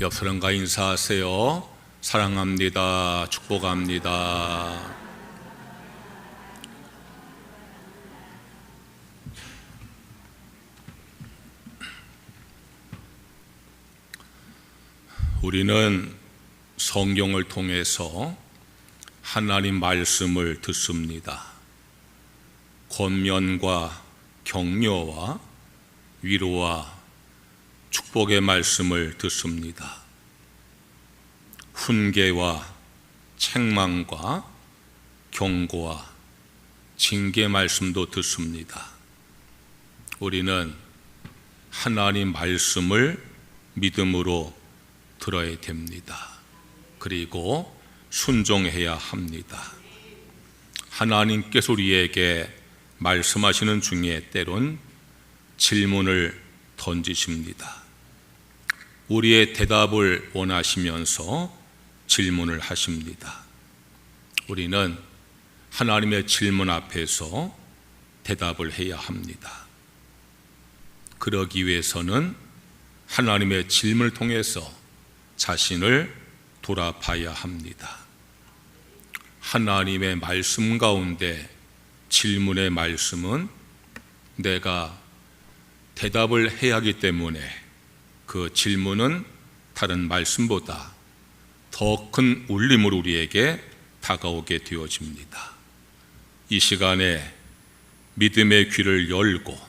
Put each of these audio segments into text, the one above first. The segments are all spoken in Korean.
옆 사람과 인사하세요. 사랑합니다. 축복합니다. 우리는 성경을 통해서 하나님 말씀을 듣습니다. 권면과 격려와 위로와 축복의 말씀을 듣습니다. 훈계와 책망과 경고와 징계 말씀도 듣습니다. 우리는 하나님 말씀을 믿음으로 들어야 됩니다. 그리고 순종해야 합니다. 하나님께서 우리에게 말씀하시는 중에 때론 질문을 던지십니다. 우리의 대답을 원하시면서 질문을 하십니다. 우리는 하나님의 질문 앞에서 대답을 해야 합니다. 그러기 위해서는 하나님의 질문을 통해서 자신을 돌아봐야 합니다. 하나님의 말씀 가운데 질문의 말씀은 내가 대답을 해야 하기 때문에 그 질문은 다른 말씀보다 더 큰 울림으로 우리에게 다가오게 되어집니다. 이 시간에 믿음의 귀를 열고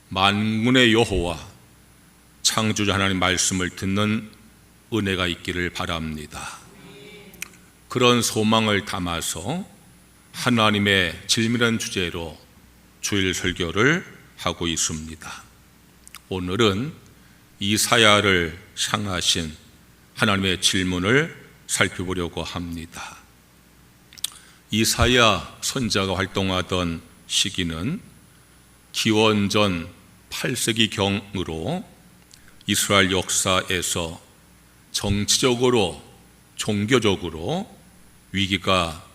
만군의 여호와 창조주 하나님 말씀을 듣는 은혜가 있기를 바랍니다. 그런 소망을 담아서 하나님의 질문이라는 주제로 주일 설교를 하고 있습니다. 오늘은 이사야를 향하신 하나님의 질문을 살펴보려고 합니다. 이사야 선지자가 활동하던 시기는 기원전 8세기경으로 이스라엘 역사에서 정치적으로 종교적으로 위기가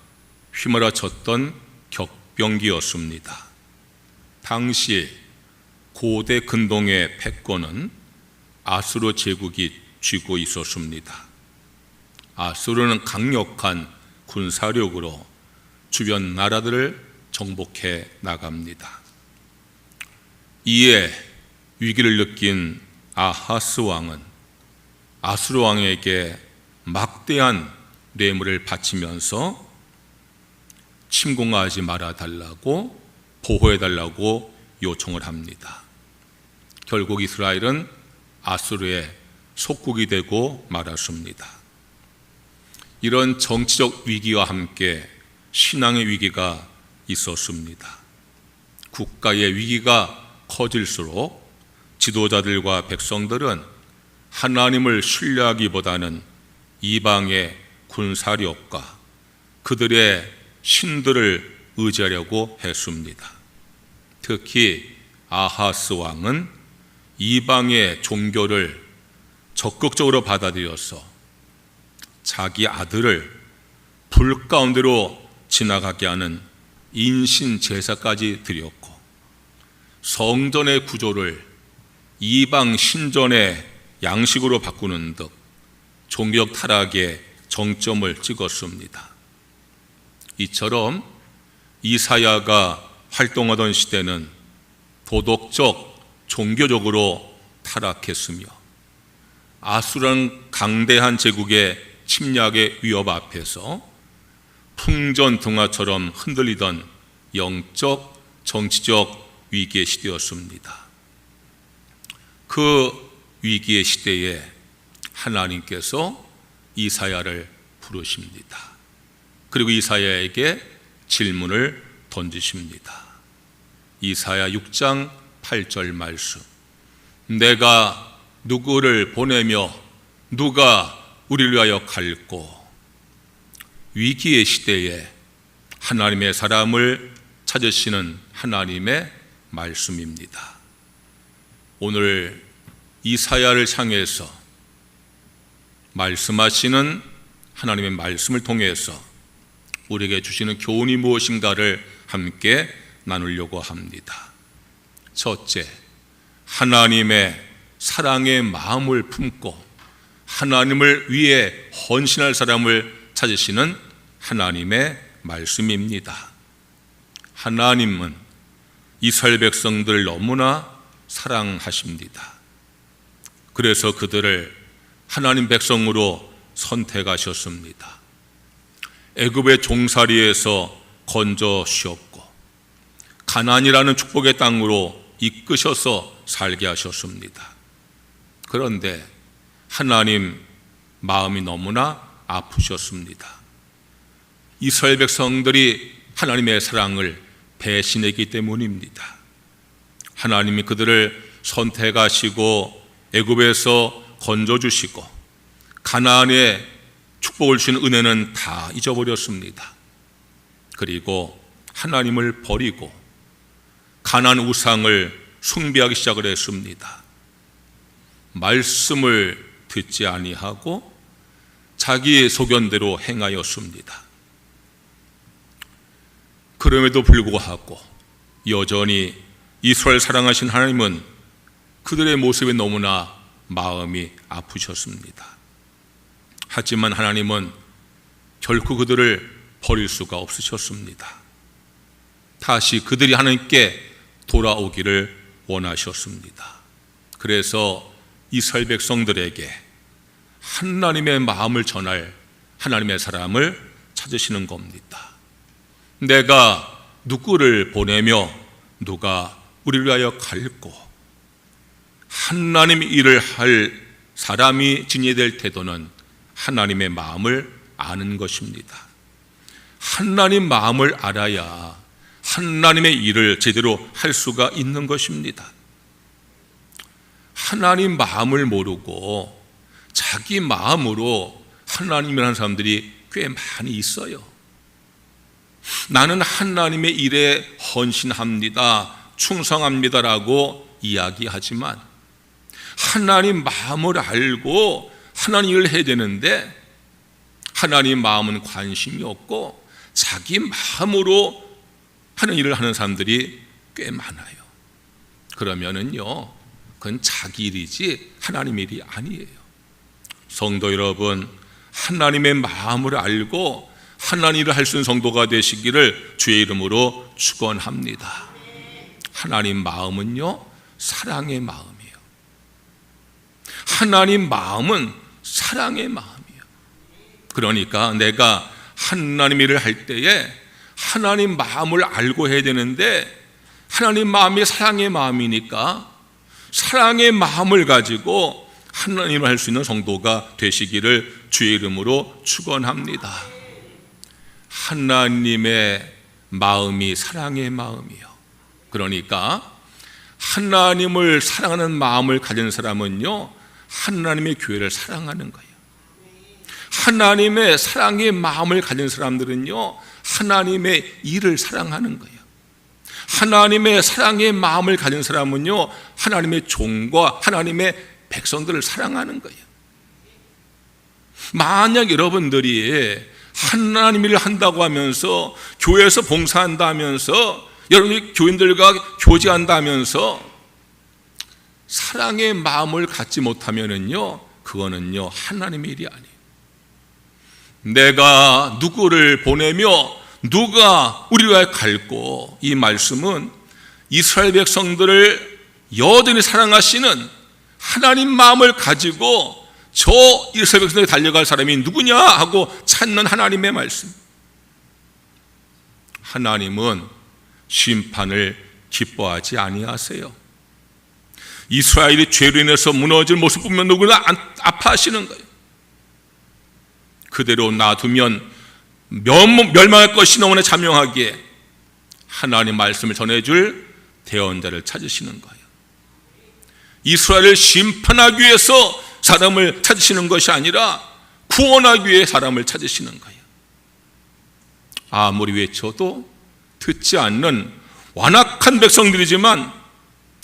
휘몰아쳤던 격변기였습니다. 당시 고대 근동의 패권은 아수르 제국이 쥐고 있었습니다. 아수르는 강력한 군사력으로 주변 나라들을 정복해 나갑니다. 이에 위기를 느낀 아하스 왕은 아수르 왕에게 막대한 뇌물을 바치면서 침공하지 말아달라고 보호해달라고 요청을 합니다. 결국 이스라엘은 아수르의 속국이 되고 말았습니다. 이런 정치적 위기와 함께 신앙의 위기가 있었습니다. 국가의 위기가 커질수록 지도자들과 백성들은 하나님을 신뢰하기보다는 이방의 군사력과 그들의 신들을 의지하려고 했습니다. 특히 아하스 왕은 이방의 종교를 적극적으로 받아들여서 자기 아들을 불 가운데로 지나가게 하는 인신 제사까지 드렸고, 성전의 구조를 이방 신전의 양식으로 바꾸는 등 종교적 타락의 정점을 찍었습니다. 이처럼 이사야가 활동하던 시대는 도덕적, 종교적으로 타락했으며 아수르는 강대한 제국의 침략의 위협 앞에서 풍전등화처럼 흔들리던 영적, 정치적 위기의 시대였습니다. 그 위기의 시대에 하나님께서 이사야를 부르십니다. 그리고 이사야에게 질문을 던지십니다. 이사야 6장 8절 말씀. 내가 누구를 보내며 누가 우리를 위하여 갈고. 위기의 시대에 하나님의 사람을 찾으시는 하나님의 말씀입니다. 오늘 이사야를 향해서 말씀하시는 하나님의 말씀을 통해서 우리에게 주시는 교훈이 무엇인가를 함께 나누려고 합니다. 첫째, 하나님의 사랑의 마음을 품고 하나님을 위해 헌신할 사람을 찾으시는 하나님의 말씀입니다. 하나님은 이스라엘 백성들을 너무나 사랑하십니다. 그래서 그들을 하나님 백성으로 선택하셨습니다. 애굽의 종살이에서 건져 주었고 가나안이라는 축복의 땅으로 이끄셔서 살게 하셨습니다. 그런데 하나님 마음이 너무나 아프셨습니다. 이스라엘 백성들이 하나님의 사랑을 배신했기 때문입니다. 하나님이 그들을 선택하시고 애굽에서 건져주시고 가나안에 축복을 주신 은혜는 다 잊어버렸습니다. 그리고 하나님을 버리고 가나안 우상을 숭배하기 시작을 했습니다. 말씀을 듣지 아니하고 자기의 소견대로 행하였습니다. 그럼에도 불구하고 여전히 이스라엘 사랑하신 하나님은 그들의 모습에 너무나 마음이 아프셨습니다. 하지만 하나님은 결코 그들을 버릴 수가 없으셨습니다. 다시 그들이 하나님께 돌아오기를 원하셨습니다. 그래서 이스라엘 백성들에게 하나님의 마음을 전할 하나님의 사람을 찾으시는 겁니다. 내가 누구를 보내며 누가 우리를 위하여 갈고 하나님의 일을 할 사람이 지니될 태도는 하나님의 마음을 아는 것입니다. 하나님 마음을 알아야 하나님의 일을 제대로 할 수가 있는 것입니다. 하나님 마음을 모르고 자기 마음으로 하나님이라는 사람들이 꽤 많이 있어요. 나는 하나님의 일에 헌신합니다, 충성합니다라고 이야기하지만 하나님 마음을 알고 하나님 일을 해야 되는데 하나님 마음은 관심이 없고 자기 마음으로 하는 일을 하는 사람들이 꽤 많아요. 그러면은요, 그건 자기 일이지 하나님 일이 아니에요. 성도 여러분, 하나님의 마음을 알고 하나님 일을 할 수 있는 성도가 되시기를 주의 이름으로 축원합니다. 하나님 마음은요, 사랑의 마음이에요. 하나님 마음은 사랑의 마음이에요. 그러니까 내가 하나님 일을 할 때에 하나님 마음을 알고 해야 되는데 하나님 마음이 사랑의 마음이니까 사랑의 마음을 가지고 하나님을 할 수 있는 성도가 되시기를 주의 이름으로 축원합니다. 하나님의 마음이 사랑의 마음이요. 그러니까 하나님을 사랑하는 마음을 가진 사람은요, 하나님의 교회를 사랑하는 거예요. 하나님의 사랑의 마음을 가진 사람들은요, 하나님의 일을 사랑하는 거예요. 하나님의 사랑의 마음을 가진 사람은요, 하나님의 종과 하나님의 백성들을 사랑하는 거예요. 만약 여러분들이 하나님 일을 한다고 하면서 교회에서 봉사한다 하면서 여러분이 교인들과 교제한다면서 사랑의 마음을 갖지 못하면은요, 그거는요 하나님의 일이 아니에요. 내가 누구를 보내며 누가 우리와 갈고, 이 말씀은 이스라엘 백성들을 여전히 사랑하시는 하나님 마음을 가지고 저 이스라엘 백성들이 달려갈 사람이 누구냐 하고 찾는 하나님의 말씀. 하나님은 심판을 기뻐하지 아니하세요. 이스라엘이 죄로 인해서 무너질 모습 보면 누구나 아파하시는 거예요. 그대로 놔두면 멸망할 것이 너무나 자명하기에 하나님 말씀을 전해줄 대언자를 찾으시는 거예요. 이스라엘을 심판하기 위해서 사람을 찾으시는 것이 아니라 구원하기 위해 사람을 찾으시는 거예요. 아무리 외쳐도 듣지 않는 완악한 백성들이지만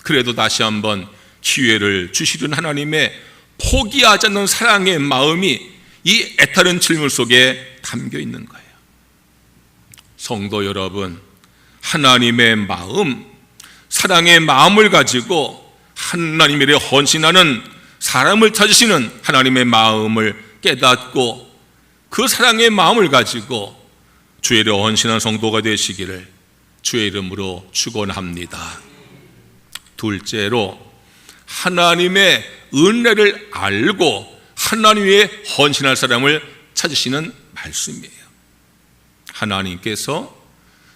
그래도 다시 한번 기회를 주시는 하나님의 포기하지 않는 사랑의 마음이 이 애타른 질문 속에 담겨 있는 거예요. 성도 여러분, 하나님의 마음, 사랑의 마음을 가지고 하나님 일에 헌신하는 사람을 찾으시는 하나님의 마음을 깨닫고 그 사랑의 마음을 가지고 주의를 헌신한 성도가 되시기를 주의 이름으로 축원합니다. 둘째로, 하나님의 은혜를 알고 하나님 위에 헌신할 사람을 찾으시는 말씀이에요. 하나님께서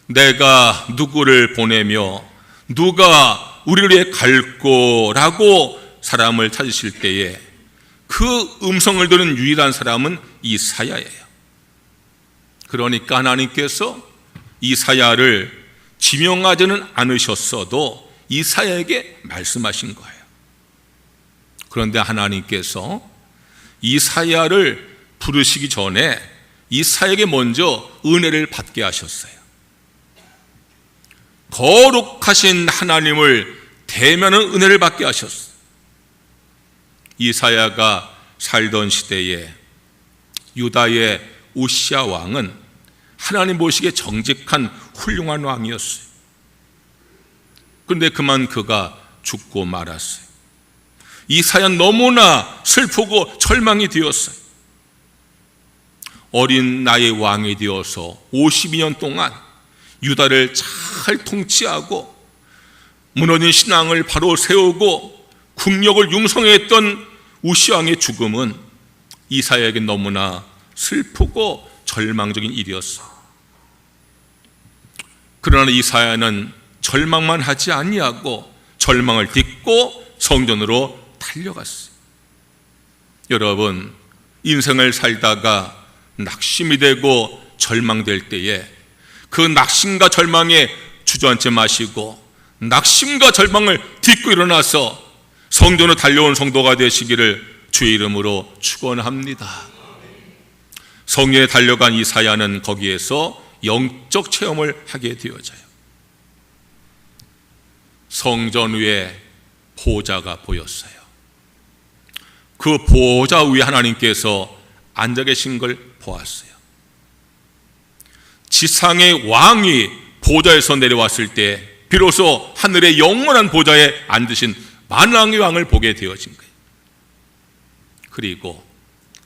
내가 누구를 보내며 누가 우리를 위해 갈 거라고 사람을 찾으실 때에 그 음성을 들은 유일한 사람은 이사야예요. 그러니까 하나님께서 이사야를 지명하지는 않으셨어도 이사야에게 말씀하신 거예요. 그런데 하나님께서 이사야를 부르시기 전에 이사야에게 먼저 은혜를 받게 하셨어요. 거룩하신 하나님을 대면하는 은혜를 받게 하셨어요. 이사야가 살던 시대에 유다의 우시야 왕은 하나님 보시기에 정직한 훌륭한 왕이었어요. 그런데 그만 그가 죽고 말았어요. 이사야는 너무나 슬프고 절망이 되었어요. 어린 나이의 왕이 되어서 52년 동안 유다를 잘 통치하고 무너진 신앙을 바로 세우고 국력을 융성했던 우시야 왕의 죽음은 이사야에게 너무나 슬프고 절망적인 일이었어요. 그러나 이사야는 절망만 하지 아니하고 절망을 딛고 성전으로 달려갔어요. 여러분, 인생을 살다가 낙심이 되고 절망될 때에 그 낙심과 절망에 주저앉지 마시고 낙심과 절망을 딛고 일어나서 성전으로 달려온 성도가 되시기를 주의 이름으로 축원합니다. 성전에 달려간 이사야는 거기에서 영적 체험을 하게 되어져요. 성전 위에 보좌가 보였어요. 그 보좌 위에 하나님께서 앉아 계신 걸 보았어요. 지상의 왕이 보좌에서 내려왔을 때 비로소 하늘의 영원한 보좌에 앉으신 만왕의 왕을 보게 되어진 거예요. 그리고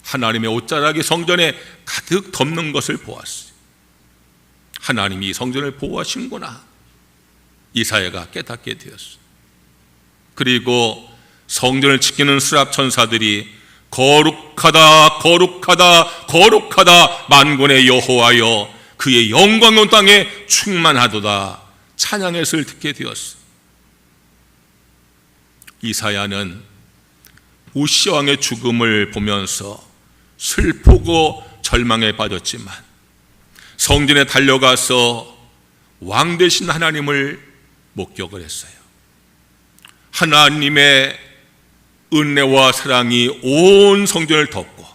하나님의 옷자락이 성전에 가득 덮는 것을 보았어요. 하나님이 성전을 보호하시는구나, 이사야가 깨닫게 되었어요. 그리고 성전을 지키는 수랍 천사들이 거룩하다 거룩하다 거룩하다 만군의 여호와여 그의 영광 온 땅에 충만하도다 찬양의 소리를 듣게 되었어요. 이사야는 우시야 왕의 죽음을 보면서 슬프고 절망에 빠졌지만 성전에 달려가서 왕 되신 하나님을 목격을 했어요. 하나님의 은혜와 사랑이 온 성전을 덮고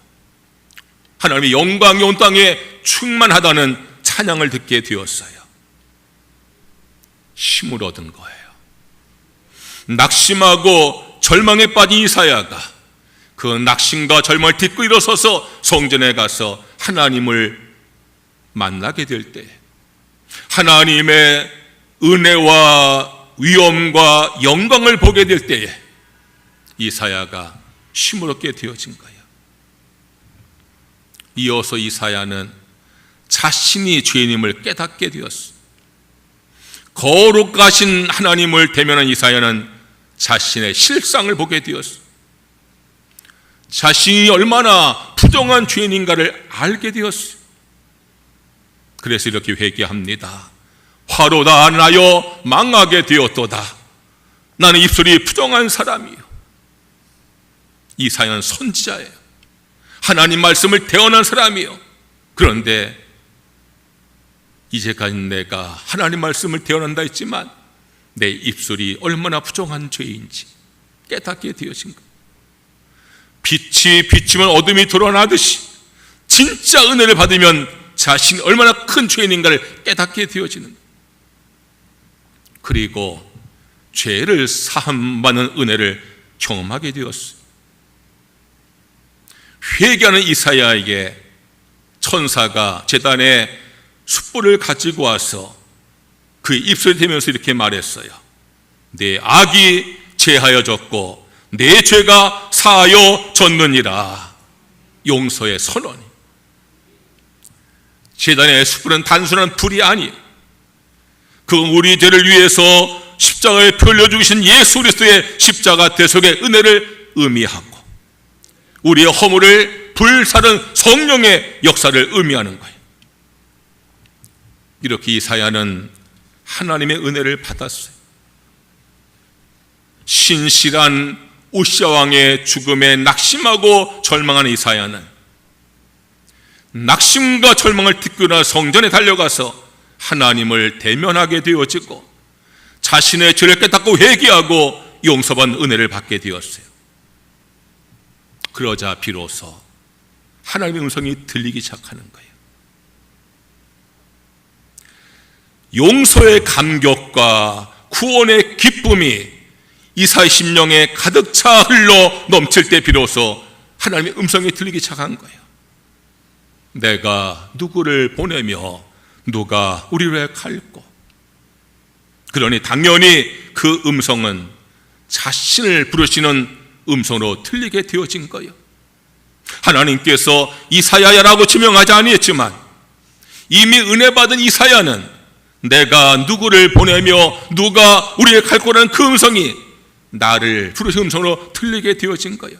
하나님의 영광이 온 땅에 충만하다는 찬양을 듣게 되었어요. 힘을 얻은 거예요. 낙심하고 절망에 빠진 이사야가 그 낙심과 절망을 딛고 일어서서 성전에 가서 하나님을 만나게 될 때 하나님의 은혜와 위엄과 영광을 보게 될 때에 이사야가 힘을 얻게 되어진 거예요. 이어서 이사야는 자신이 죄인임을 깨닫게 되었어요. 거룩하신 하나님을 대면한 이사야는 자신의 실상을 보게 되었어요. 자신이 얼마나 부정한 죄인인가를 알게 되었어요. 그래서 이렇게 회개합니다. 화로다 나여 망하게 되었도다. 나는 입술이 부정한 사람이요. 이사야는 선지자예요. 하나님 말씀을 대언한 사람이요. 그런데 이제까지 내가 하나님 말씀을 대언한다 했지만 내 입술이 얼마나 부정한 죄인지 깨닫게 되어진 것. 빛이 비추면 어둠이 드러나듯이 진짜 은혜를 받으면 자신이 얼마나 큰 죄인인가를 깨닫게 되어지는 것. 그리고 죄를 사함받는 은혜를 경험하게 되었어요. 회개하는 이사야에게 천사가 제단에 숯불을 가지고 와서 그의 입술에 대면서 이렇게 말했어요. 내 악이 제하여졌고 내 죄가 사하여졌느니라. 용서의 선언이. 제단의 숯불은 단순한 불이 아니에요. 그 우리 죄를 위해서 십자가에 풀려 죽으신 예수 그리스도의 십자가 대속의 은혜를 의미하고 우리의 허물을 불사른 성령의 역사를 의미하는 거예요. 이렇게 이사야는 하나님의 은혜를 받았어요. 신실한 우시아 왕의 죽음에 낙심하고 절망하는 이사야는 낙심과 절망을 딛고나 성전에 달려가서 하나님을 대면하게 되어지고 자신의 죄를 깨닫고 회개하고 용서받은 은혜를 받게 되었어요. 그러자 비로소 하나님의 음성이 들리기 시작하는 거예요. 용서의 감격과 구원의 기쁨이 이사야의 심령에 가득 차 흘러 넘칠 때 비로소 하나님의 음성이 들리기 시작한 거예요. 내가 누구를 보내며 누가 우리를 갈고. 그러니 당연히 그 음성은 자신을 부르시는 음성으로 들리게 되어진 거예요. 하나님께서 이사야라고 지명하지 아니했지만 이미 은혜 받은 이사야는 내가 누구를 보내며 누가 우리를 갈 거라는 그 음성이 나를 부르신 음성으로 들리게 되어진 거예요.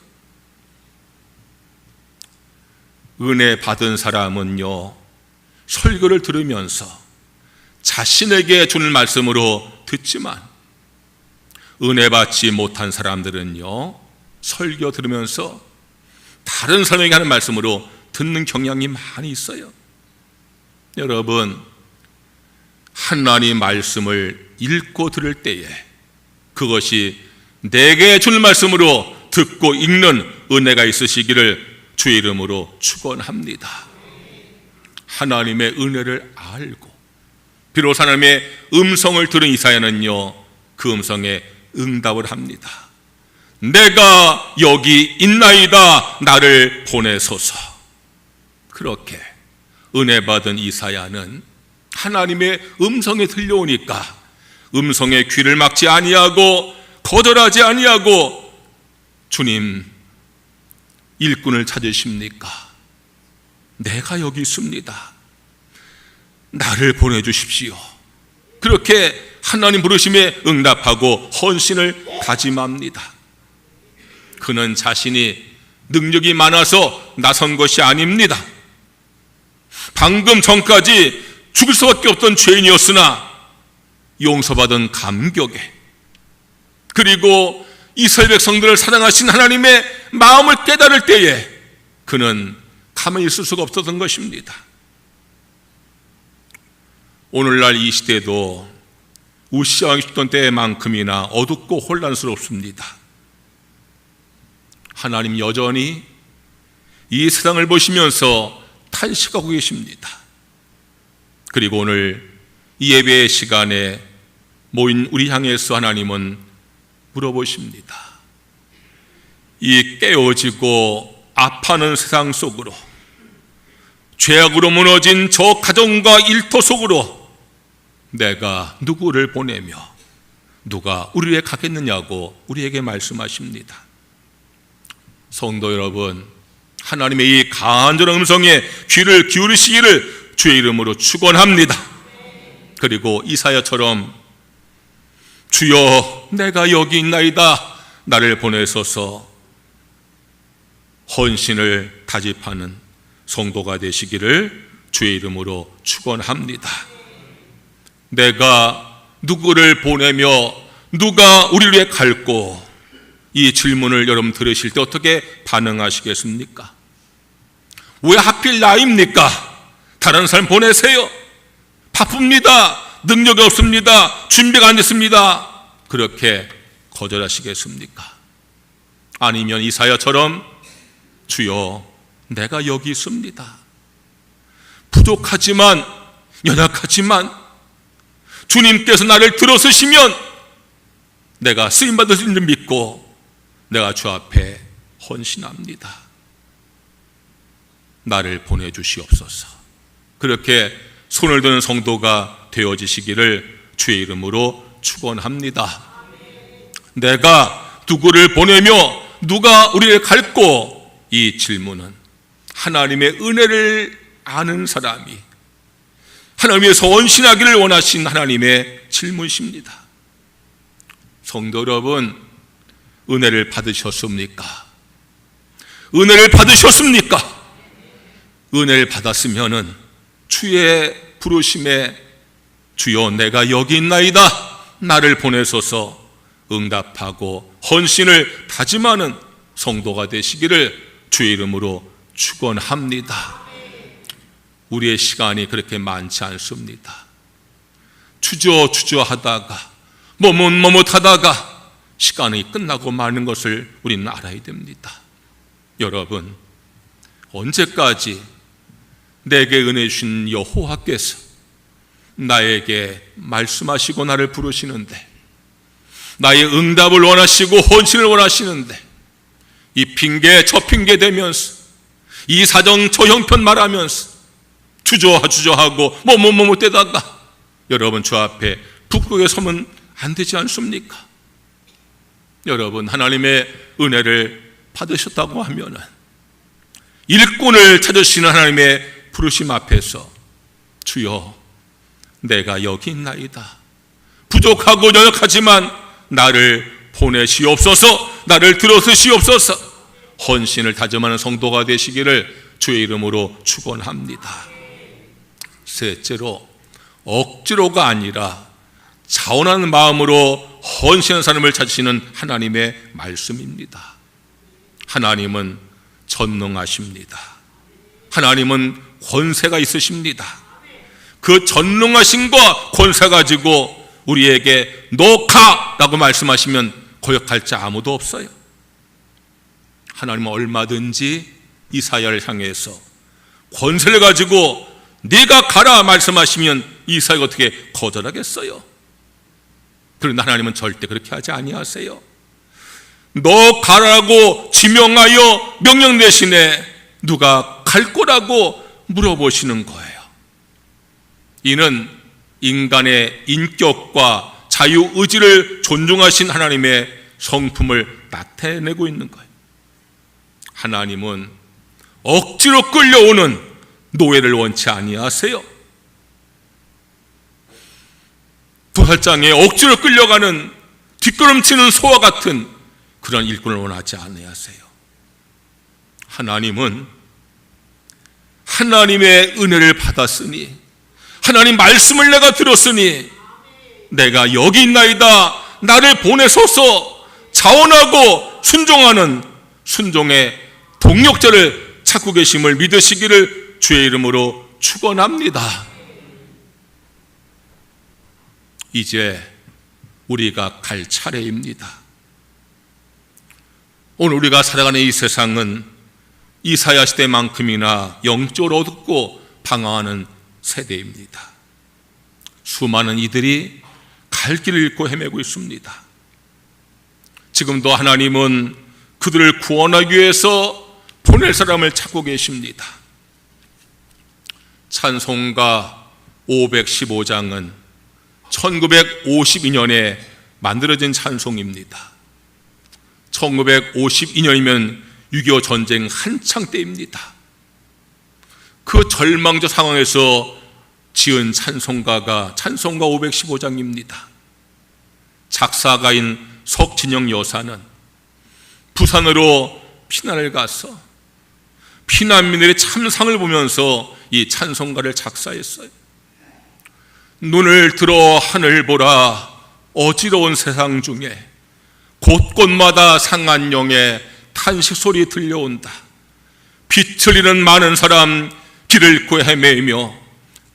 은혜 받은 사람은요, 설교를 들으면서 자신에게 주는 말씀으로 듣지만 은혜 받지 못한 사람들은요, 설교 들으면서 다른 사람에게 하는 말씀으로 듣는 경향이 많이 있어요. 여러분, 하나님 말씀을 읽고 들을 때에 그것이 내게 주는 말씀으로 듣고 읽는 은혜가 있으시기를 주의 이름으로 축원합니다. 하나님의 은혜를 알고 비로소 하나님의 음성을 들은 이사야는요, 그 음성에 응답을 합니다. 내가 여기 있나이다, 나를 보내소서. 그렇게 은혜 받은 이사야는 하나님의 음성이 들려오니까 음성의 귀를 막지 아니하고 거절하지 아니하고, 주님 일꾼을 찾으십니까? 내가 여기 있습니다. 나를 보내주십시오. 그렇게 하나님 부르심에 응답하고 헌신을 다짐합니다. 그는 자신이 능력이 많아서 나선 것이 아닙니다. 방금 전까지 죽을 수밖에 없던 죄인이었으나 용서받은 감격에, 그리고 이스라엘 백성들을 사랑하신 하나님의 마음을 깨달을 때에 그는 가만히 있을 수가 없었던 것입니다. 오늘날 이 시대도 우시아 왕이 있던 때만큼이나 어둡고 혼란스럽습니다. 하나님 여전히 이 세상을 보시면서 탄식하고 계십니다. 그리고 오늘 이 예배의 시간에 모인 우리 향해서 하나님은 물어보십니다. 이 깨어지고 아파하는 세상 속으로, 죄악으로 무너진 저 가정과 일터 속으로 내가 누구를 보내며 누가 우리에게 가겠느냐고 우리에게 말씀하십니다. 성도 여러분, 하나님의 이 간절한 음성에 귀를 기울이시기를 주의 이름으로 축원합니다. 그리고 이사야처럼 주여 내가 여기 있나이다, 나를 보내소서 헌신을 다짐하는 성도가 되시기를 주의 이름으로 축원합니다. 내가 누구를 보내며 누가 우리를 위해 갈고, 이 질문을 여러분 들으실 때 어떻게 반응하시겠습니까? 왜 하필 나입니까? 다른 사람 보내세요. 바쁩니다. 능력이 없습니다. 준비가 안 됐습니다. 그렇게 거절하시겠습니까? 아니면 이사야처럼 주여 내가 여기 있습니다. 부족하지만, 연약하지만 주님께서 나를 들어서시면 내가 쓰임받을 수 있는 믿고 내가 주 앞에 헌신합니다. 나를 보내주시옵소서. 그렇게 손을 드는 성도가 되어지시기를 주의 이름으로 축원합니다. 내가 누구를 보내며 누가 우리를 갈고? 이 질문은 하나님의 은혜를 아는 사람이 하나님께서 헌신하기를 원하신 하나님의 질문이십니다. 성도 여러분, 은혜를 받으셨습니까? 은혜를 받으셨습니까? 은혜를 받았으면은 주의 부르심에 주여 내가 여기 있나이다 나를 보내소서 응답하고 헌신을 다짐하는 성도가 되시기를 주의 이름으로 축원합니다. 우리의 시간이 그렇게 많지 않습니다. 주저하다가 머뭇하다가 시간이 끝나고 마는 것을 우리는 알아야 됩니다. 여러분, 언제까지 내게 은혜 주신 여호와께서 나에게 말씀하시고 나를 부르시는데, 나의 응답을 원하시고 헌신을 원하시는데, 이 핑계 저 핑계 대면서 이 사정 저 형편 말하면서 주저하고 머뭇대다가 여러분 주 앞에 부끄럽게 서면 안 되지 않습니까? 여러분, 하나님의 은혜를 받으셨다고 하면은 일꾼을 찾으시는 하나님의 부르심 앞에서 주여 내가 여기 있나이다, 부족하고 연약하지만 나를 보내시옵소서, 나를 들어주시옵소서, 헌신을 다짐하는 성도가 되시기를 주의 이름으로 축원합니다. 셋째로, 억지로가 아니라 자원하는 마음으로 헌신하는 사람을 찾으시는 하나님의 말씀입니다. 하나님은 전능하십니다. 하나님은 권세가 있으십니다. 그 전능하심과 권세 가지고 우리에게 너 가라고 말씀하시면 거역할 자 아무도 없어요. 하나님은 얼마든지 이사야를 향해서 권세를 가지고 네가 가라 말씀하시면 이사야가 어떻게 거절하겠어요? 그런데 하나님은 절대 그렇게 하지 아니하세요. 너 가라고 지명하여 명령 대신에 누가 갈 거라고 물어보시는 거예요. 이는 인간의 인격과 자유의지를 존중하신 하나님의 성품을 나타내고 있는 거예요. 하나님은 억지로 끌려오는 노예를 원치 아니하세요. 도살장에 억지로 끌려가는 뒷걸음치는 소와 같은 그런 일꾼을 원하지 아니하세요. 하나님은 하나님의 은혜를 받았으니, 하나님 말씀을 내가 들었으니 내가 여기 있나이다 나를 보내소서 자원하고 순종하는 순종의 동력자를 찾고 계심을 믿으시기를 주의 이름으로 축원합니다. 이제 우리가 갈 차례입니다. 오늘 우리가 살아가는 이 세상은 이사야 시대만큼이나 영적으로 어둡고 방황하는 세대입니다. 수많은 이들이 갈 길을 잃고 헤매고 있습니다. 지금도 하나님은 그들을 구원하기 위해서 보낼 사람을 찾고 계십니다. 찬송가 515장은 1952년에 만들어진 찬송입니다. 1952년이면 6.25 전쟁 한창 때입니다. 그 절망적 상황에서 지은 찬송가가 찬송가 515장입니다. 작사가인 석진영 여사는 부산으로 피난을 가서 피난민들의 참상을 보면서 이 찬송가를 작사했어요. 눈을 들어 하늘 보라, 어지러운 세상 중에 곳곳마다 상한 영의 탄식 소리 들려온다. 빛을 잃은 많은 사람 길을 잃고 헤매이며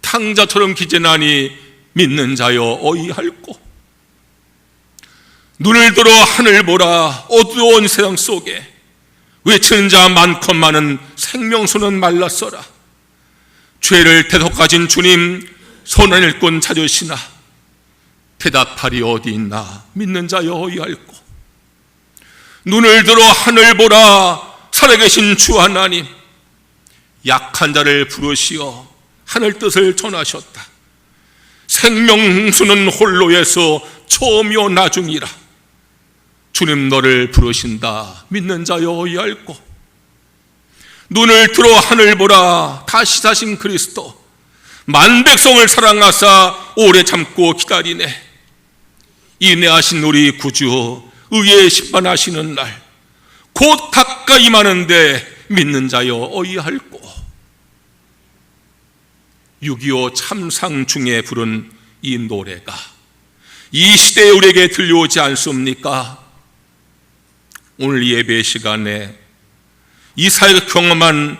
탕자처럼 기재나니 믿는 자여 어이할꼬. 눈을 들어 하늘 보라, 어두운 세상 속에 외치는 자 많건만은 생명수는 말랐어라. 죄를 대속하신 주님 선한 일꾼 찾으시나 대답하리 어디 있나 믿는 자여 어이할꼬. 눈을 들어 하늘 보라, 살아계신 주 하나님 약한 자를 부르시어 하늘 뜻을 전하셨다. 생명수는 홀로에서 처음이요 나중이라. 주님 너를 부르신다. 믿는 자여 어이할꼬. 눈을 들어 하늘 보라. 다시 사신 그리스도 만 백성을 사랑하사 오래 참고 기다리네. 인내하신 우리 구주 의에 심판하시는 날 곧 가까이 임하는데 믿는 자여 어이할꼬. 6.25 참상 중에 부른 이 노래가 이 시대에 우리에게 들려오지 않습니까? 오늘 예배 시간에 이 사회가 경험한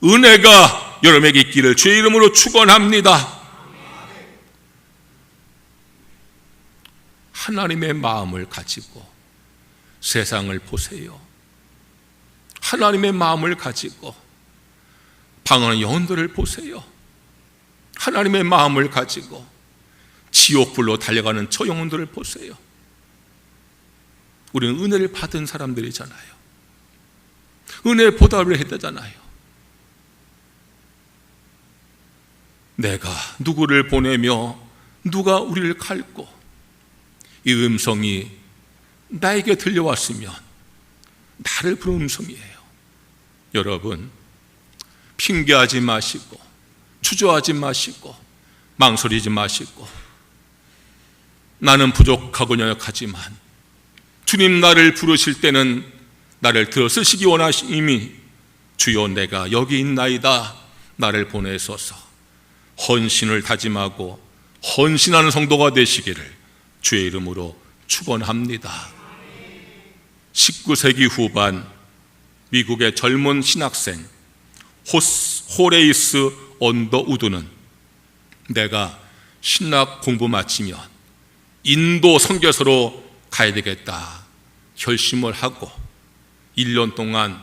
은혜가 여러분에게 있기를 주의 이름으로 축원합니다. 하나님의 마음을 가지고 세상을 보세요. 하나님의 마음을 가지고 방황하는 영혼들을 보세요. 하나님의 마음을 가지고 지옥불로 달려가는 저 영혼들을 보세요. 우리는 은혜를 받은 사람들이잖아요. 은혜에 보답을 해야 되잖아요. 내가 누구를 보내며 누가 우리를 갈고, 이 음성이 나에게 들려왔으면 나를 부른 음성이에요. 여러분, 핑계하지 마시고 주저하지 마시고 망설이지 마시고, 나는 부족하고 연약하지만 주님 나를 부르실 때는 나를 들어쓰시기 원하심이 주여 내가 여기 있나이다. 나를 보내소서. 헌신을 다짐하고 헌신하는 성도가 되시기를 주의 이름으로 축원합니다. 19세기 후반 미국의 젊은 신학생 호레이스 언더우드는 내가 신학 공부 마치면 인도 선교사로 가야 되겠다 결심을 하고 1년 동안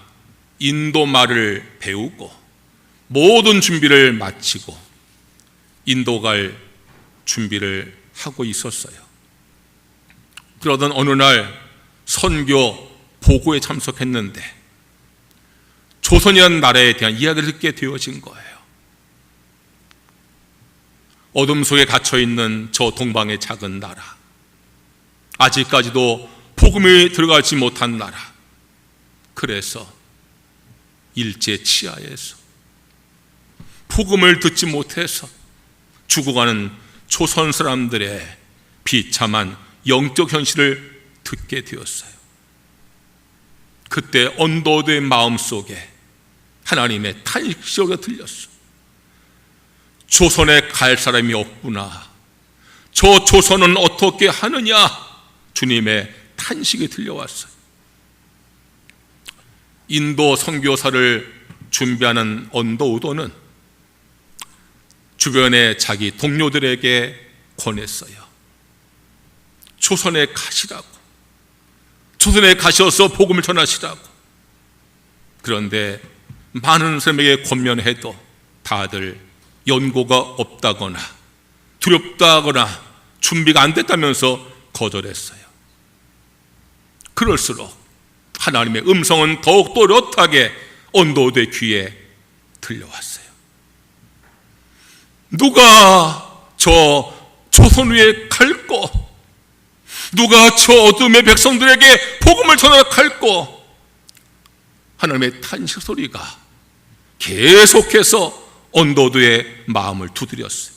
인도 말을 배우고 모든 준비를 마치고 인도 갈 준비를 하고 있었어요. 그러던 어느 날 선교 보고에 참석했는데 조선이라는 나라에 대한 이야기를 듣게 되어진 거예요. 어둠 속에 갇혀있는 저 동방의 작은 나라, 아직까지도 복음이 들어가지 못한 나라. 그래서 일제 치하에서 복음을 듣지 못해서 죽어가는 조선 사람들의 비참한 영적 현실을 듣게 되었어요. 그때 언더우드의 마음속에 하나님의 탄식소리가 들렸어. 조선에 갈 사람이 없구나. 저 조선은 어떻게 하느냐. 주님의 탄식이 들려왔어요. 인도 선교사를 준비하는 언더우드는 주변의 자기 동료들에게 권했어요. 조선에 가시라고, 조선에 가셔서 복음을 전하시라고. 그런데 많은 사람에게 권면해도 다들 연고가 없다거나 두렵다거나 준비가 안 됐다면서 거절했어요. 그럴수록 하나님의 음성은 더욱 또렷하게 언더우드의 귀에 들려왔어요. 누가 저 조선 위에 갈고, 누가 저 어둠의 백성들에게 복음을 전하러 갈고. 하나님의 탄식 소리가 계속해서 언더우드의 마음을 두드렸어요.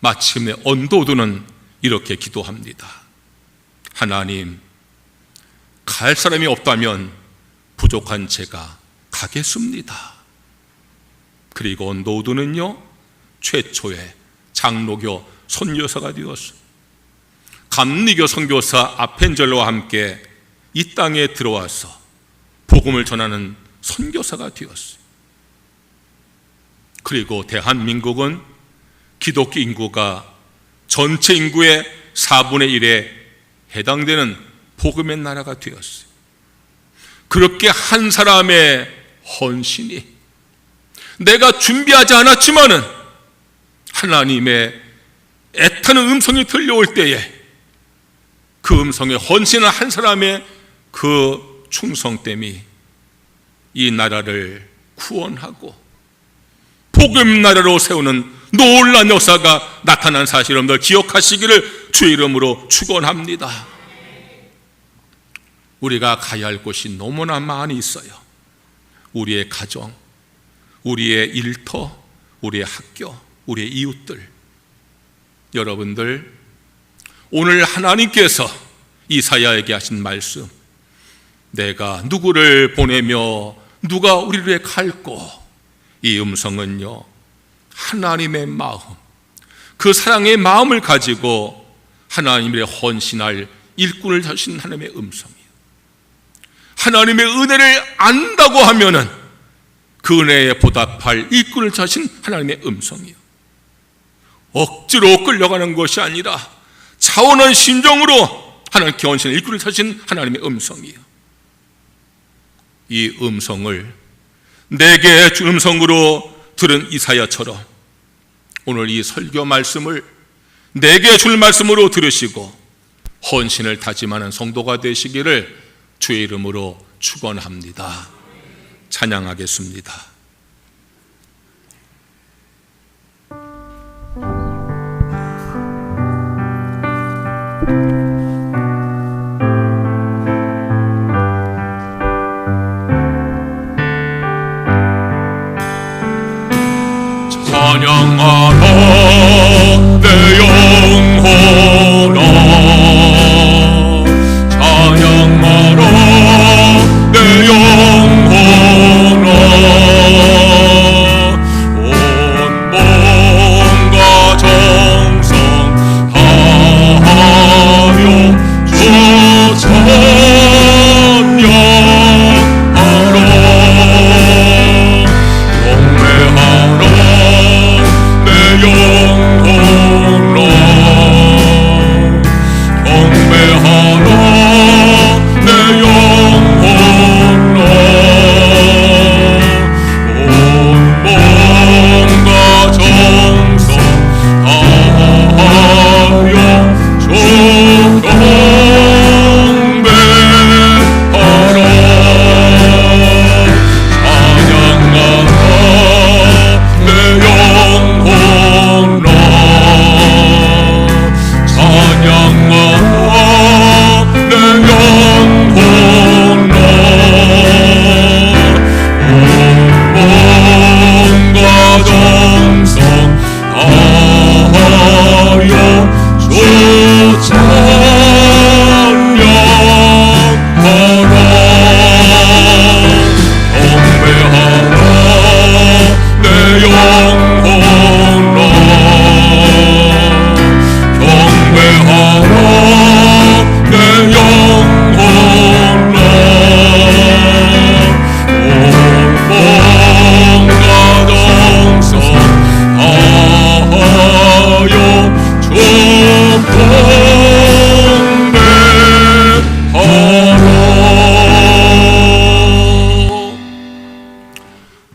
마침내 언더우드는 이렇게 기도합니다. 하나님, 갈 사람이 없다면 부족한 제가 가겠습니다. 그리고 언더우드는요, 최초의 장로교 선교사가 되었어요. 감리교 선교사 아펜젤로와 함께 이 땅에 들어와서 복음을 전하는 선교사가 되었어요. 그리고 대한민국은 기독교 인구가 전체 인구의 4분의 1에 해당되는 복음의 나라가 되었어요. 그렇게 한 사람의 헌신이, 내가 준비하지 않았지만은 하나님의 애타는 음성이 들려올 때에 그 음성에 헌신한 한 사람의 그 충성됨이 이 나라를 구원하고 복음 나라로 세우는 놀라운 역사가 나타난 사실을 여러분들 기억하시기를 주의 이름으로 축원합니다. 우리가 가야 할 곳이 너무나 많이 있어요. 우리의 가정, 우리의 일터, 우리의 학교, 우리의 이웃들. 여러분들, 오늘 하나님께서 이사야에게 하신 말씀, 내가 누구를 보내며 누가 우리를 위해 갈고, 이 음성은요, 하나님의 마음, 그 사랑의 마음을 가지고 하나님의 헌신할 일꾼을 다신 하나님의 음성이에요. 하나님의 은혜를 안다고 하면은 그 은혜에 보답할 일꾼을 다신 하나님의 음성이에요. 억지로 끌려가는 것이 아니라 차원한 심정으로 하나님께 헌신할 일꾼을 다신 하나님의 음성이에요. 이 음성을 내게 주 음성으로 들은 이사야처럼 오늘 이 설교 말씀을 내게 줄 말씀으로 들으시고 헌신을 다짐하는 성도가 되시기를 주의 이름으로 축원합니다. 찬양하겠습니다. 찬양하라 내 영혼아, 찬양하라 내 영혼아, 온 몸과 정성 다하여 주 찬양하라. 경배하라 내 영혼아, 경배하라 내 영혼아, 온 몸과 정성 다하여 주 경배하라. 찬양하라 내 영혼아, 찬양하라 내 영혼아, 온 몸과 정성 다하여 주 찬양하라. 경배하라 내 영혼아, 경배하라 내 영혼아, 온 몸과 정성 다하여 주 경배하라.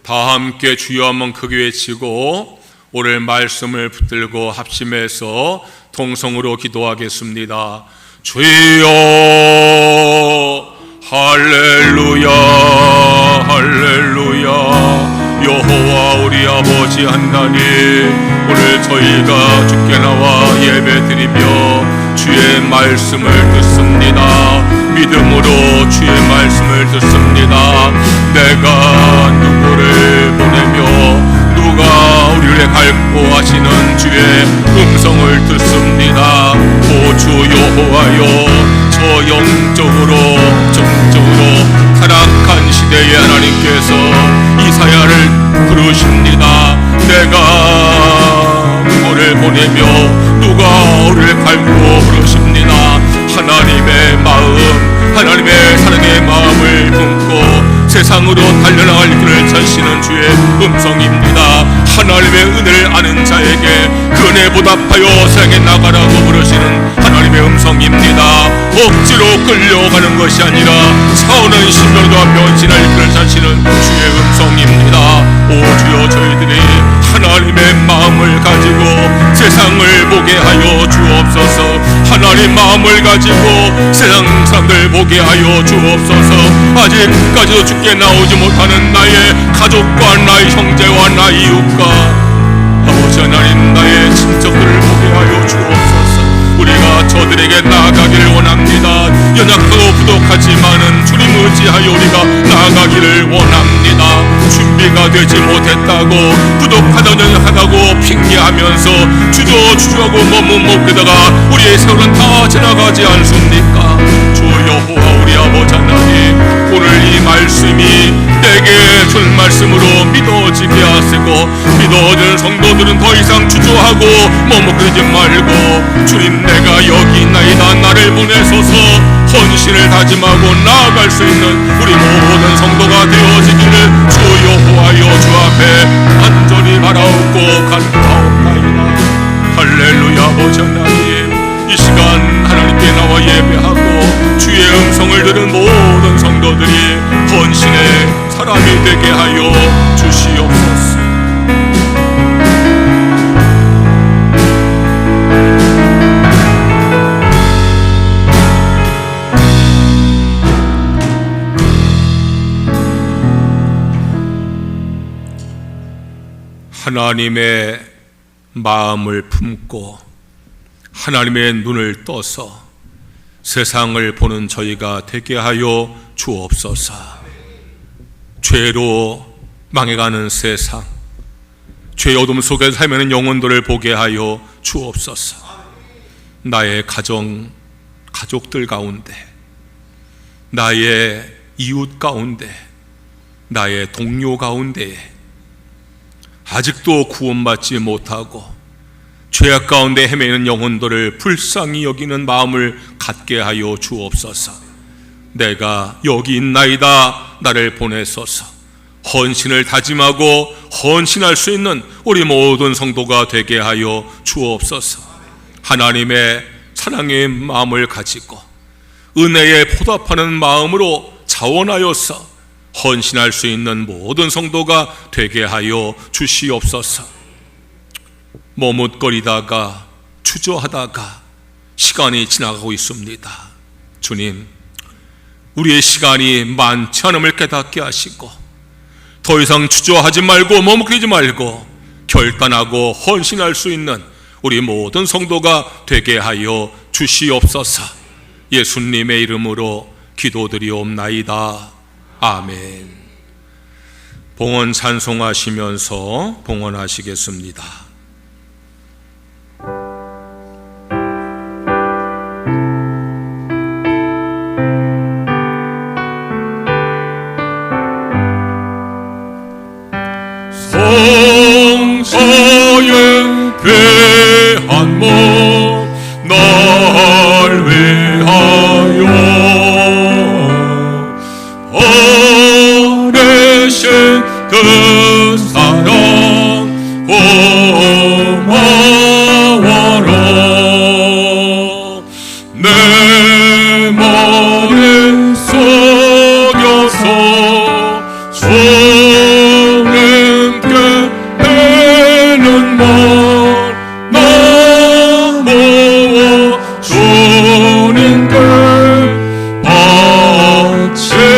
다 함께 주여 한번 크게 외치고 오늘 말씀을 붙들고 합심해서 통성으로 기도하겠습니다. 주여, 할렐루야, 할렐루야. 여호와 우리 아버지 하나님, 오늘 저희가 주께 나와 예배드리며 주의 말씀을 듣습니다. 믿음으로 주의 말씀을 듣습니다. 내가 누구를 보내며 누가 우리를 갈고 하시는 주의 음성을 듣습니다. 오 주 여호와여, 저 영적으로 정적으로 타락한 시대의 하나님께서 이사야를 부르십니다. 내가 누구를 보내며 누가 우리를 갈고 부르십니다. 하나님의 마음, 하나님의 사랑의 마음을 품고 세상으로 달려나갈 길을 찾으시는 주의 음성입니다. 하나님의 은혜를 아는 자에게 그 은혜 보답하여 세상에 나가라고 부르시는 하나님의 음성입니다. 억지로 끌려가는 것이 아니라 차오는 심령과 변신할 길을 찾으시는 주의 음성입니다. 오 주여, 저희들이 하나님의 마음을 가지고 세상을 보게 하여 주옵소서. 하나님 마음을 가지고 세상 사람들 보게 하여 주옵소서. 아직까지도 주께 나오지 못하는 나의 가족과 나의 형제와 나의 이웃과 아버지 하나님, 나의 친척들을 보게 하여 주옵소서. 우리가 저들에게 나아가기를 원합니다. 연약하고 부족하지만은 주님 의지하여 우리가 나아가기를 원합니다. 준비가 되지 못했다고, 부족하다 연약하다고 핑계하면서 주저하고 못 되다가 우리의 세월은 다 지나가지 않습니까? 주 여호와 우리 아버지 하나님, 오늘 이 말씀이 내게 줄 말씀으로 믿어지게 하시고, 믿어지는 성도들은 더 이상 주저하고 머뭇거리지 말고, 주님 내가 여기 있나이다, 나를 보내소서 헌신을 다짐하고 나아갈 수 있는 우리 모든 성도가 되어지기를 주 여호와여 주 앞에 간절히 바라옵고 간구하옵나이다. 할렐루야. 아버지 하나님, 이 시간 하나님께 나와 예배하고 주의 음성을 들은 모든 성도들이 헌신의 사람이 되게 하여 주시옵소서. 하나님의 마음을 품고 하나님의 눈을 떠서 세상을 보는 저희가 되게 하여 주옵소서. 죄로 망해가는 세상, 죄의 어둠 속에 살면은 영혼들을 보게 하여 주옵소서. 나의 가족들 가운데, 나의 이웃 가운데, 나의 동료 가운데 아직도 구원받지 못하고 죄악 가운데 헤매는 영혼들을 불쌍히 여기는 마음을 갖게 하여 주옵소서. 내가 여기 있나이다, 나를 보내소서. 헌신을 다짐하고 헌신할 수 있는 우리 모든 성도가 되게 하여 주옵소서. 하나님의 사랑의 마음을 가지고 은혜에 보답하는 마음으로 자원하여서 헌신할 수 있는 모든 성도가 되게 하여 주시옵소서. 머뭇거리다가 주저하다가 시간이 지나가고 있습니다. 주님, 우리의 시간이 많지 않음을 깨닫게 하시고 더 이상 주저하지 말고 머뭇거리지 말고 결단하고 헌신할 수 있는 우리 모든 성도가 되게 하여 주시옵소서. 예수님의 이름으로 기도드리옵나이다. 아멘. 봉헌 찬송하시면서 봉헌하시겠습니다. 성서의 괴한 몸 날 위하여 보내신 그 사랑 고마워라. 내 머릿속에서 주님께 내는 말 나무어 주님께 바치니까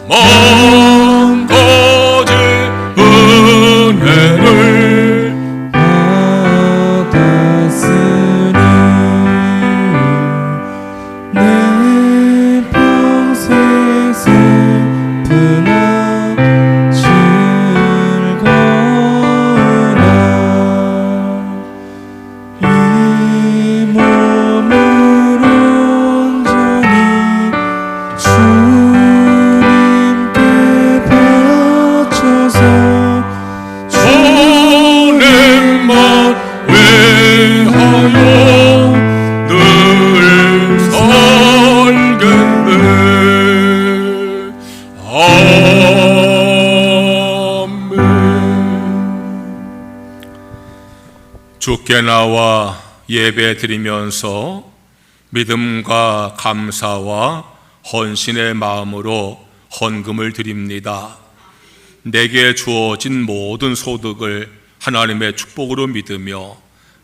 망가진 은혜를 받았으니 내 평생 슬프나 즐거우나 이 몸을 온전히 주님께 바쳐서 주님만 위하여 늘 살겠네. 아멘. 주께 나와 예배 드리면서 믿음과 감사와 헌신의 마음으로 헌금을 드립니다. 내게 주어진 모든 소득을 하나님의 축복으로 믿으며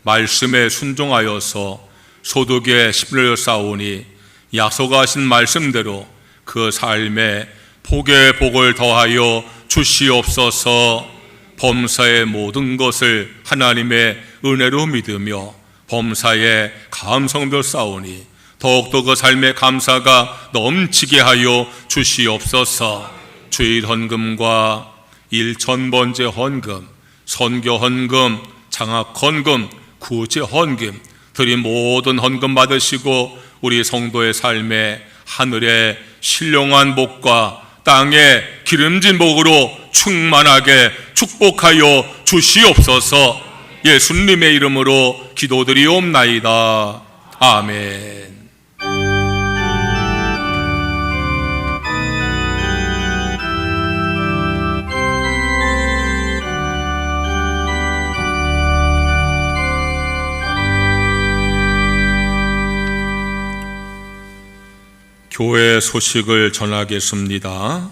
말씀에 순종하여서 소득의 10을 쌓으니 약속하신 말씀대로 그 삶에 복의 복을 더하여 주시옵소서. 범사의 모든 것을 하나님의 은혜로 믿으며 범사에 감성도 싸우니 더욱더 그 삶의 감사가 넘치게 하여 주시옵소서. 주일 헌금과 일천번제 헌금, 선교 헌금, 장학 헌금, 구제 헌금 드린 모든 헌금 받으시고 우리 성도의 삶에 하늘의 신령한 복과 땅의 기름진 복으로 충만하게 축복하여 주시옵소서. 예수님의 이름으로 기도드리옵나이다. 아멘. 교회 소식을 전하겠습니다.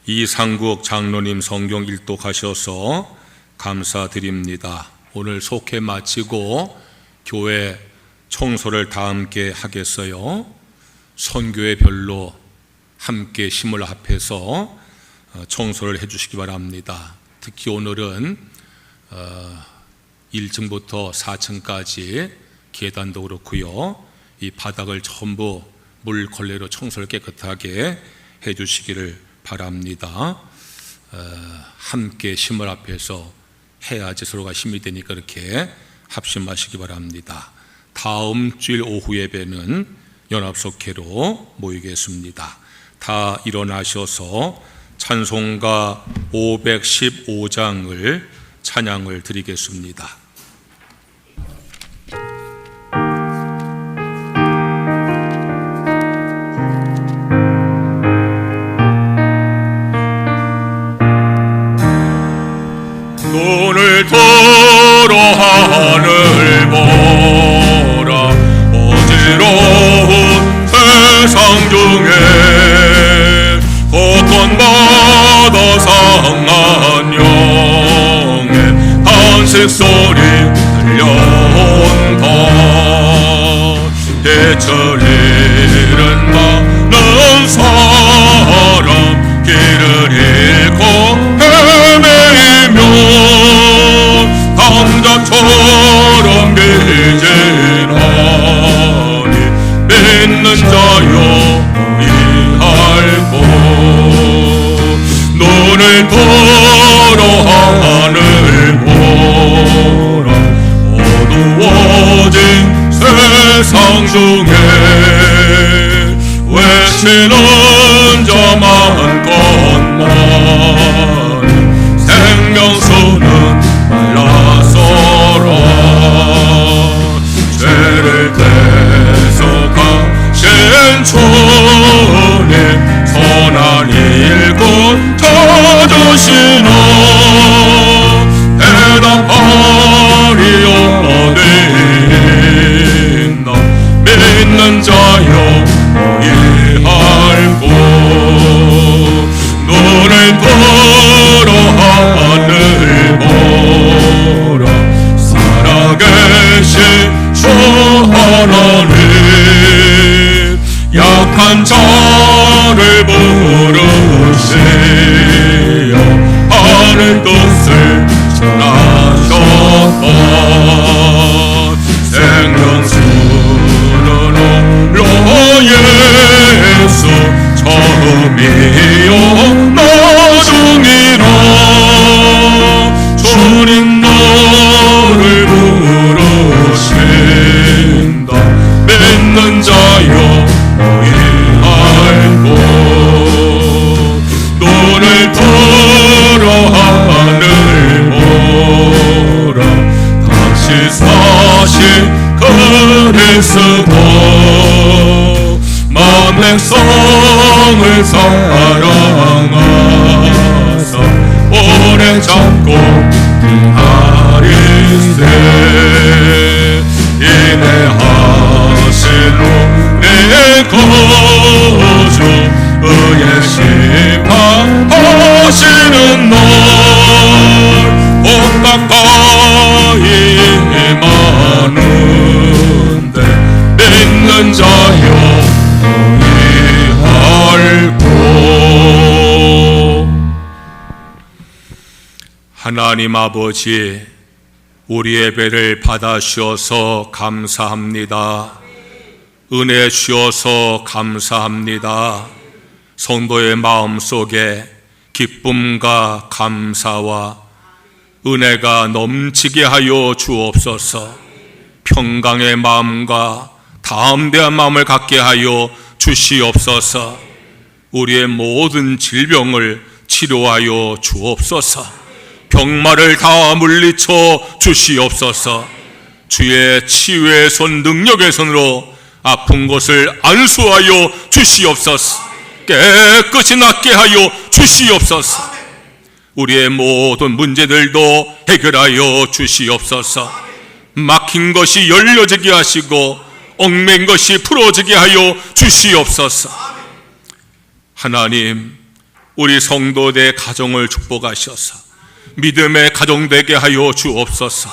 이상국 장로님 성경 일독하셔서 감사드립니다. 오늘 속회 마치고 교회 청소를 다 함께 하겠어요. 선교회별로 함께 힘을 합해서 청소를 해주시기 바랍니다. 특히 오늘은 1층부터 4층까지 계단도 그렇고요. 이 바닥을 전부 물 걸레로 청소를 깨끗하게 해주시기를 바랍니다. 함께 힘을 합해서 해야지 서로가 힘이 되니까 이렇게 합심하시기 바랍니다. 다음 주일 오후 예배는 연합속회로 모이겠습니다. 다 일어나셔서 찬송가 515장을 찬양을 드리겠습니다. 눈을 들어 하늘 보라. 어지러운 세상 중에 고통받아 상한 영의 탄식 소리 들려온다. 대처를 잃은 많은 사람 길을 잃고 헤매이며 감자처럼 비진하니 믿는 자여 이할고 눈을 들어 하늘 보라. 어두워진 세상 중에 외치는 자 많건만 생명수는 말라서라. 죄를 대속하신 주님 선한 일꾼 찾으시나 대답하리 어디 있나. 믿는 자여 이할고 눈을 들어 하늘 보라. 살아계신 주 하나님 약한 자를 부르시어 하늘 뜻을 전하셨다. 생명수는 홀로 예수 처음이요 나중이라. 주님 너를 부르신다. 믿는 자여 이알고 눈을 들어 하늘 보라. 다시 사신 그리스도 만 백성을 사랑하사 오래 잡고 하리세. 인내하시로 내 거주 의의 심판하시는 날 복 가까이 많은데 믿는 자여 하나님 아버지, 우리 예배를 받아 주셔서 감사합니다. 은혜 주셔서 감사합니다. 성도의 마음속에 기쁨과 감사와 은혜가 넘치게 하여 주옵소서. 평강의 마음과 담대한 마음을 갖게 하여 주시옵소서. 우리의 모든 질병을 치료하여 주옵소서. 병마를 다 물리쳐 주시옵소서. 주의 치유의 손, 능력의 손으로 아픈 것을 안수하여 주시옵소서. 깨끗이 낫게 하여 주시옵소서. 우리의 모든 문제들도 해결하여 주시옵소서. 막힌 것이 열려지게 하시고 얽매인 것이 풀어지게 하여 주시옵소서. 하나님, 우리 성도들의 가정을 축복하셔서 믿음의 가정 되게 하여 주옵소서.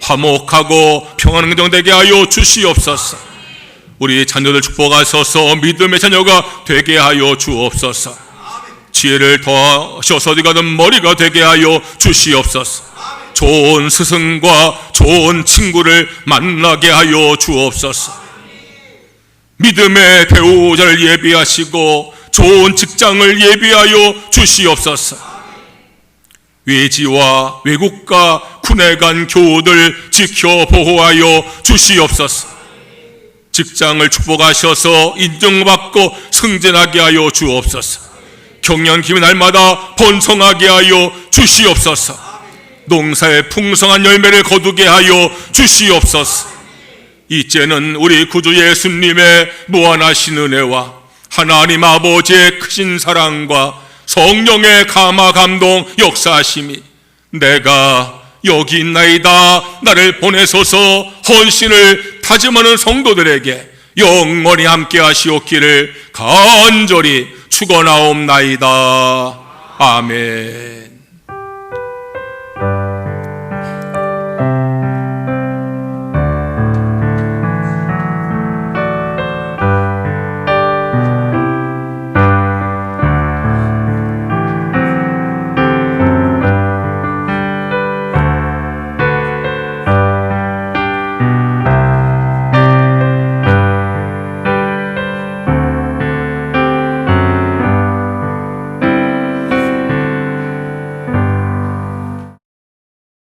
화목하고 평안한 가정 되게 하여 주시옵소서. 우리 자녀들 축복하셔서 믿음의 자녀가 되게 하여 주옵소서. 지혜를 더하셔서 어디 가든 머리가 되게 하여 주시옵소서. 좋은 스승과 좋은 친구를 만나게 하여 주옵소서. 믿음의 배우자를 예비하시고 좋은 직장을 예비하여 주시옵소서. 외지와 외국과 군에 간 교우들 지켜 보호하여 주시옵소서. 직장을 축복하셔서 인정받고 승진하게 하여 주옵소서. 경영기회 날마다 번성하게 하여 주시옵소서. 농사의 풍성한 열매를 거두게 하여 주시옵소서. 이제는 우리 구주 예수님의 무한하신 은혜와 하나님 아버지의 크신 사랑과 성령의 감화 감동 역사하심이 내가 여기 있나이다 나를 보내소서 헌신을 다짐하는 성도들에게 영원히 함께 하시옵기를 간절히 축원하옵나이다. 아멘.